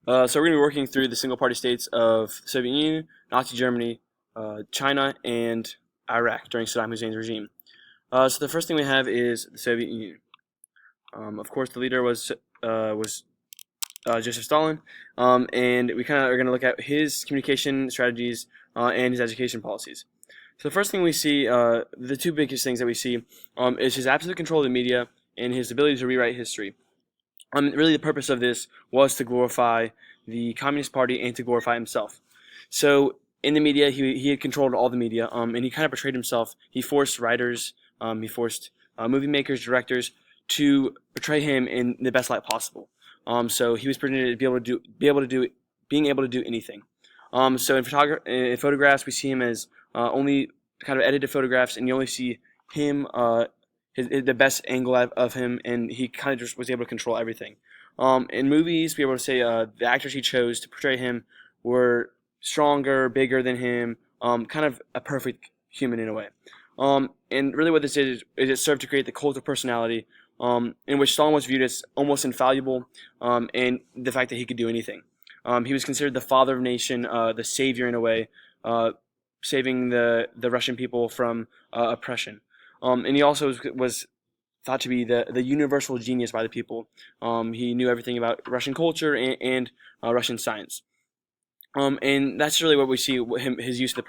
So we're going to be working through the single-party states of the Soviet Union, Nazi Germany, China, and Iraq during Saddam Hussein's regime. So the first thing we have is the Soviet Union. Of course, the leader was Joseph Stalin, and we kind of are going to look at his communication strategies and his education policies. So the first thing we see, the two biggest things that we see, is his absolute control of the media and his ability to rewrite history. Really, the purpose of this was to glorify the Communist Party and to glorify himself. So in the media, he had controlled all the media, and he kind of portrayed himself. He forced writers, he forced movie makers, directors to portray him in the best light possible. So he was pretending to being able to do anything. So in photographs, we see him as only kind of edited photographs, and you only see him, the best angle of him, and he kind of just was able to control everything. In movies, we were able to say the actors he chose to portray him were stronger, bigger than him, kind of a perfect human in a way. And really, what this is it served to create the cult of personality, in which Stalin was viewed as almost infallible, and the fact that he could do anything. He was considered the father of nation, the savior in a way, saving the Russian people from oppression. And he also was thought to be the universal genius by the people. He knew everything about Russian culture and Russian science. And that's really what we see his use of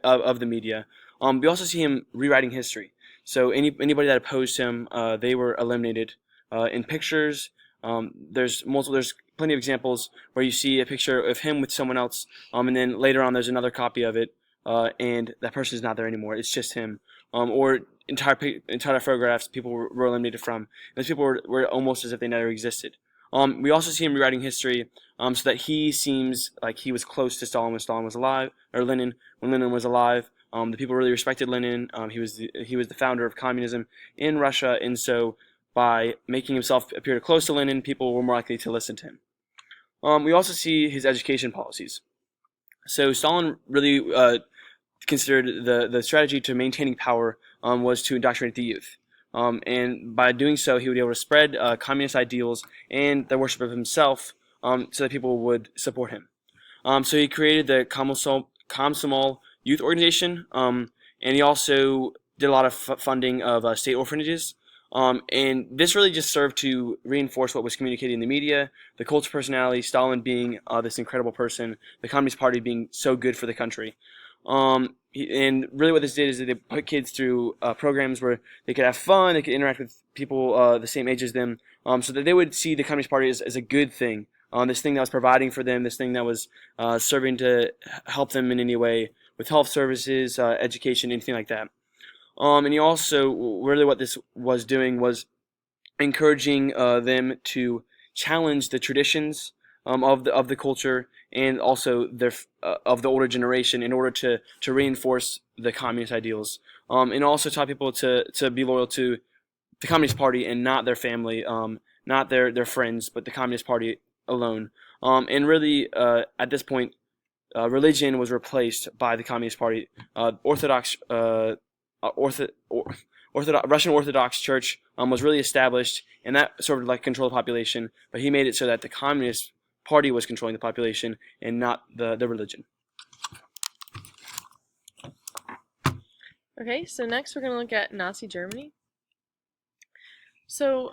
of the media. We also see him rewriting history. So anybody that opposed him, they were eliminated. In pictures, there's plenty of examples where you see a picture of him with someone else, and then later on there's another copy of it, and that person is not there anymore. It's just him. Or entire photographs people were eliminated from. Those people were almost as if they never existed. We also see him rewriting history, so that he seems like he was close to Stalin when Stalin was alive, or Lenin when Lenin was alive. The people really respected Lenin. He was the founder of communism in Russia, and so by making himself appear close to Lenin, people were more likely to listen to him. We also see his education policies. So Stalin really considered the strategy to maintaining power was to indoctrinate the youth. And by doing so, he would be able to spread communist ideals and the worship of himself, so that people would support him. So he created the Komsomol Youth Organization, and he also did a lot of funding of state orphanages. And this really just served to reinforce what was communicated in the media, the cult of personality, Stalin being this incredible person, the Communist Party being so good for the country. And really what this did is that they put kids through programs where they could have fun, they could interact with people the same age as them, so that they would see the Communist Party as a good thing, this thing that was providing for them, this thing that was serving to help them in any way with health services, education, anything like that. And he also, really what this was doing was encouraging them to challenge the traditions of the culture and also of the older generation in order to reinforce the communist ideals, and also taught people to be loyal to the Communist Party and not their family, not their friends, but the Communist Party alone. And really, at this point, religion was replaced by the Communist Party. Ortho, Russian Orthodox Church was really established, and that sort of like controlled the population. But he made it so that the Communist Party was controlling the population and not the religion. Okay, so next we're going to look at Nazi Germany. So,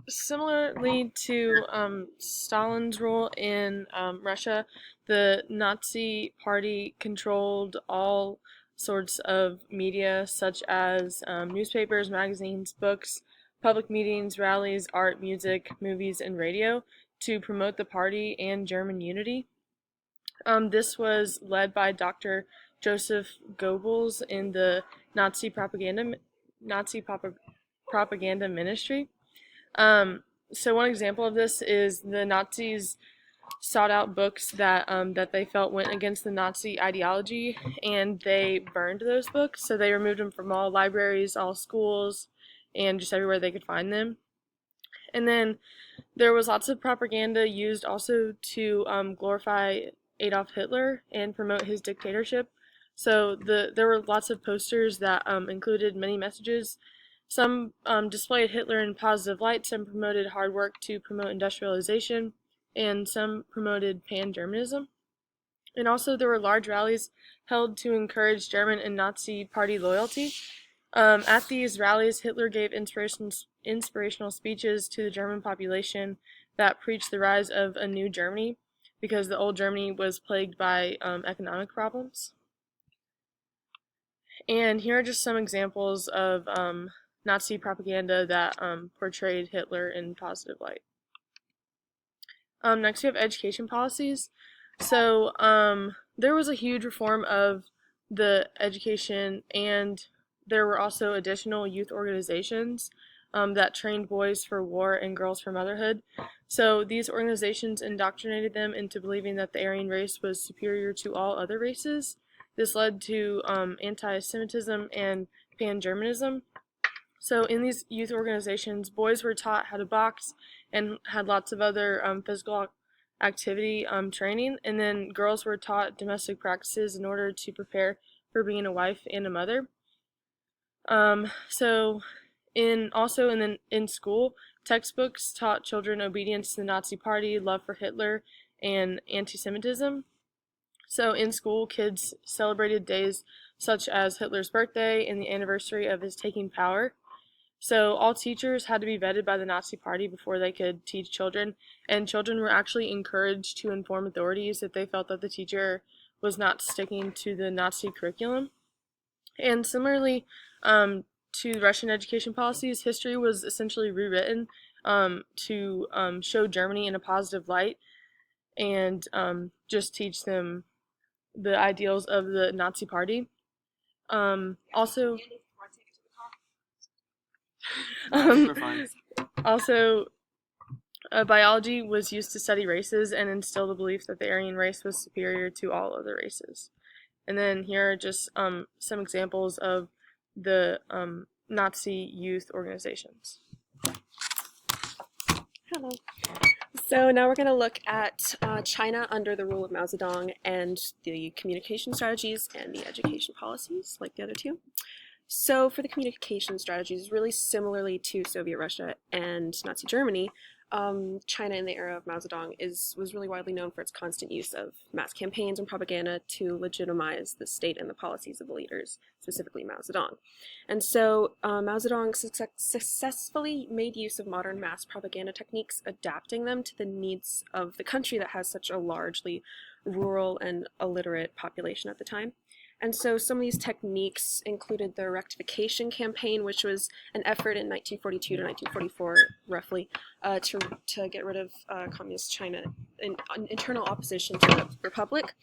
similarly to Stalin's role in Russia, the Nazi Party controlled all sorts of media, such as newspapers, magazines, books, public meetings, rallies, art, music, movies, and radio to promote the party and German unity. This was led by Dr. Joseph Goebbels in the Nazi propaganda ministry. So one example of this is the Nazis sought out books that they felt went against the Nazi ideology, and they burned those books. So they removed them from all libraries, all schools, and just everywhere they could find them. And then there was lots of propaganda used also to glorify Adolf Hitler and promote his dictatorship. So there were lots of posters that included many messages. Some displayed Hitler in positive light, some promoted hard work to promote industrialization, and some promoted pan-Germanism. And also, there were large rallies held to encourage German and Nazi party loyalty. At these rallies, Hitler gave inspirational speeches to the German population that preached the rise of a new Germany, because the old Germany was plagued by economic problems. And here are just some examples of Nazi propaganda that portrayed Hitler in positive light. Next, we have education policies. So there was a huge reform of the education, and there were also additional youth organizations that trained boys for war and girls for motherhood. So these organizations indoctrinated them into believing that the Aryan race was superior to all other races. This led to anti-Semitism and pan-Germanism. So in these youth organizations, boys were taught how to box and had lots of other physical activity training, and then girls were taught domestic practices in order to prepare for being a wife and a mother. So in school, textbooks taught children obedience to the Nazi Party, love for Hitler, and anti-Semitism. So in school, kids celebrated days such as Hitler's birthday and the anniversary of his taking power. So all teachers had to be vetted by the Nazi Party before they could teach children, and children were actually encouraged to inform authorities if they felt that the teacher was not sticking to the Nazi curriculum. And similarly to Russian education policies, history was essentially rewritten to show Germany in a positive light and just teach them the ideals of the Nazi Party. Also, biology was used to study races and instill the belief that the Aryan race was superior to all other races. And then here are just some examples of the Nazi youth organizations. Hello. So now we're going to look at China under the rule of Mao Zedong and the communication strategies and the education policies, like the other two. So for the communication strategies, really similarly to Soviet Russia and Nazi Germany, China in the era of Mao Zedong was really widely known for its constant use of mass campaigns and propaganda to legitimize the state and the policies of the leaders, specifically Mao Zedong. And so Mao Zedong successfully made use of modern mass propaganda techniques, adapting them to the needs of the country that has such a largely rural and illiterate population at the time. And so some of these techniques included the Rectification Campaign, which was an effort in 1942 to 1944, roughly, to get rid of Communist China in internal opposition to the Republic.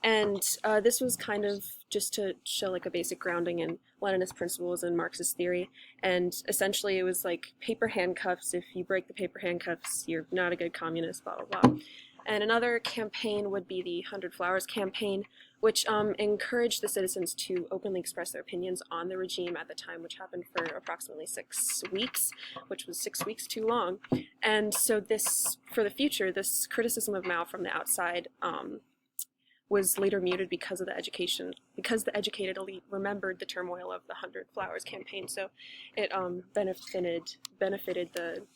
And this was kind of just to show like a basic grounding in Leninist principles and Marxist theory. And essentially it was like paper handcuffs. If you break the paper handcuffs, you're not a good communist, blah, blah, blah. And another campaign would be the 100 Flowers campaign, which encouraged the citizens to openly express their opinions on the regime at the time, which happened for approximately 6 weeks, which was 6 weeks too long. And so this, for the future, this criticism of Mao from the outside was later muted because of the educated elite remembered the turmoil of the 100 Flowers campaign. So it benefited the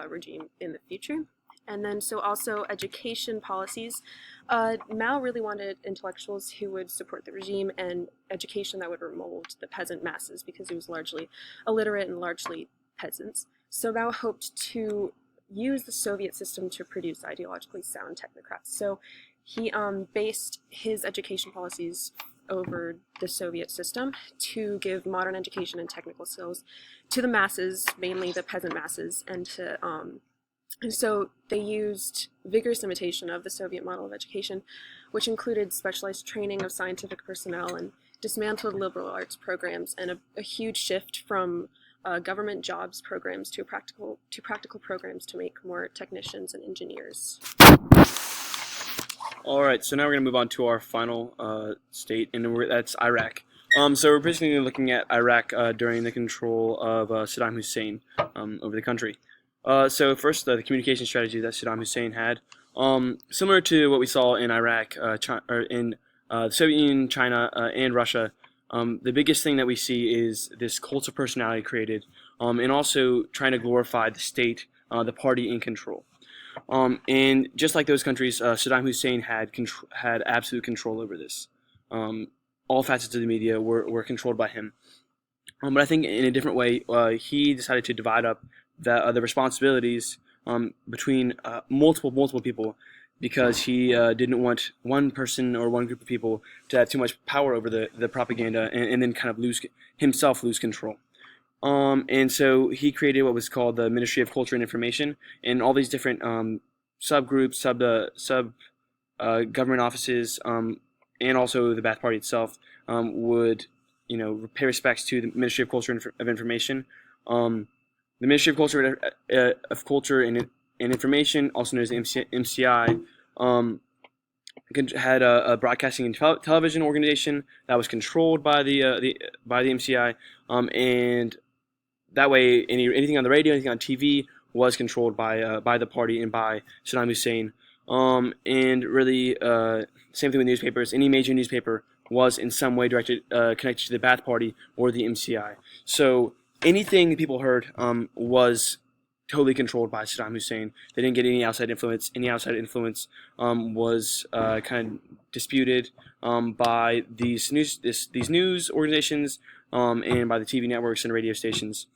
regime in the future. And then so also education policies. Mao really wanted intellectuals who would support the regime and education that would remold the peasant masses because he was largely illiterate and largely peasants. So Mao hoped to use the Soviet system to produce ideologically sound technocrats. So he based his education policies over the Soviet system to give modern education and technical skills to the masses, mainly the peasant masses, and so they used vigorous imitation of the Soviet model of education, which included specialized training of scientific personnel and dismantled liberal arts programs, and a huge shift from government jobs programs to practical programs to make more technicians and engineers. All right, so now we're going to move on to our final state, and that's Iraq. So we're basically looking at Iraq during the control of Saddam Hussein over the country. So first, the communication strategy that Saddam Hussein had, similar to what we saw in Iraq, in the Soviet Union, China, and Russia. The biggest thing that we see is this cult of personality created, and also trying to glorify the state, the party in control. And just like those countries, Saddam Hussein had absolute control over this. All facets of the media were controlled by him. But I think in a different way, he decided to divide up the responsibilities between multiple people, because he didn't want one person or one group of people to have too much power over the propaganda, and then kind of lose control. And so he created what was called the Ministry of Culture and Information, and all these different subgroups, sub government offices, and also the Ba'ath Party itself would, pay respects to the Ministry of Culture and Information. The Ministry of Culture and Information, also known as MCI, had a broadcasting and television organization that was controlled by the MCI, and that way anything on the radio, anything on TV was controlled by the party and by Saddam Hussein. And really, same thing with newspapers. Any major newspaper was in some way connected to the Ba'ath Party or the MCI. So anything people heard was totally controlled by Saddam Hussein. They didn't get any outside influence. Any outside influence was kind of disputed by these news organizations and by the TV networks and radio stations.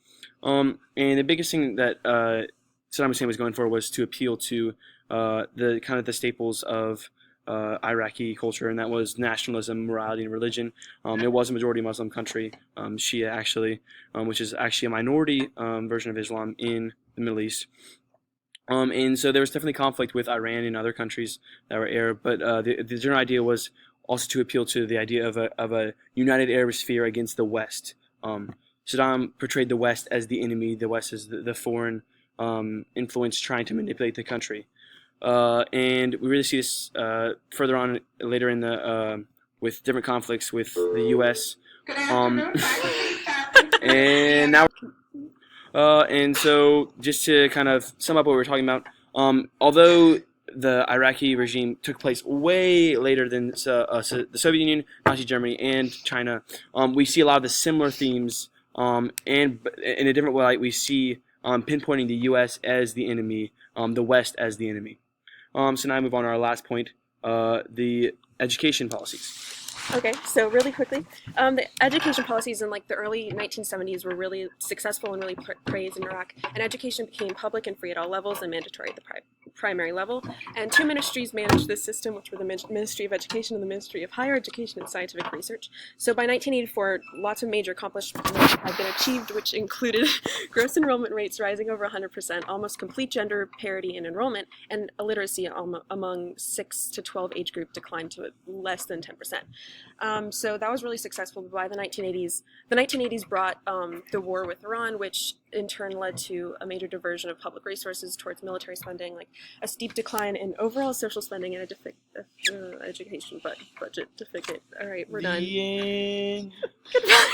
And the biggest thing that Saddam Hussein was going for was to appeal to the staples of Iraqi culture, and that was nationalism, morality, and religion. It was a majority Muslim country, Shia actually, which is actually a minority version of Islam in the Middle East. And so there was definitely conflict with Iran and other countries that were Arab, but the general idea was also to appeal to the idea of a united Arab sphere against the West. Saddam portrayed the West as the enemy, the West as the foreign influence trying to manipulate the country. And we really see this further on later in the with different conflicts with the U.S. And now, and so just to kind of sum up what we were talking about, although the Iraqi regime took place way later than the Soviet Union, Nazi Germany, and China, we see a lot of the similar themes, and in a different way, we see pinpointing the U.S. as the enemy, the West as the enemy. So now I move on to our last point, the education policies. Okay, so really quickly, the education policies in the early 1970s were really successful and really praised in Iraq, and education became public and free at all levels and mandatory at the primary level. And two ministries managed this system, which were the Ministry of Education and the Ministry of Higher Education and Scientific Research. So by 1984, lots of major accomplishments had been achieved, which included gross enrollment rates rising over 100%, almost complete gender parity in enrollment, and illiteracy among 6 to 12 age group declined to less than 10%. So that was really successful. By the 1980s brought the war with Iran, which in turn led to a major diversion of public resources towards military spending, a steep decline in overall social spending, and a education budget deficit. All right, we're done. The end. Goodbye.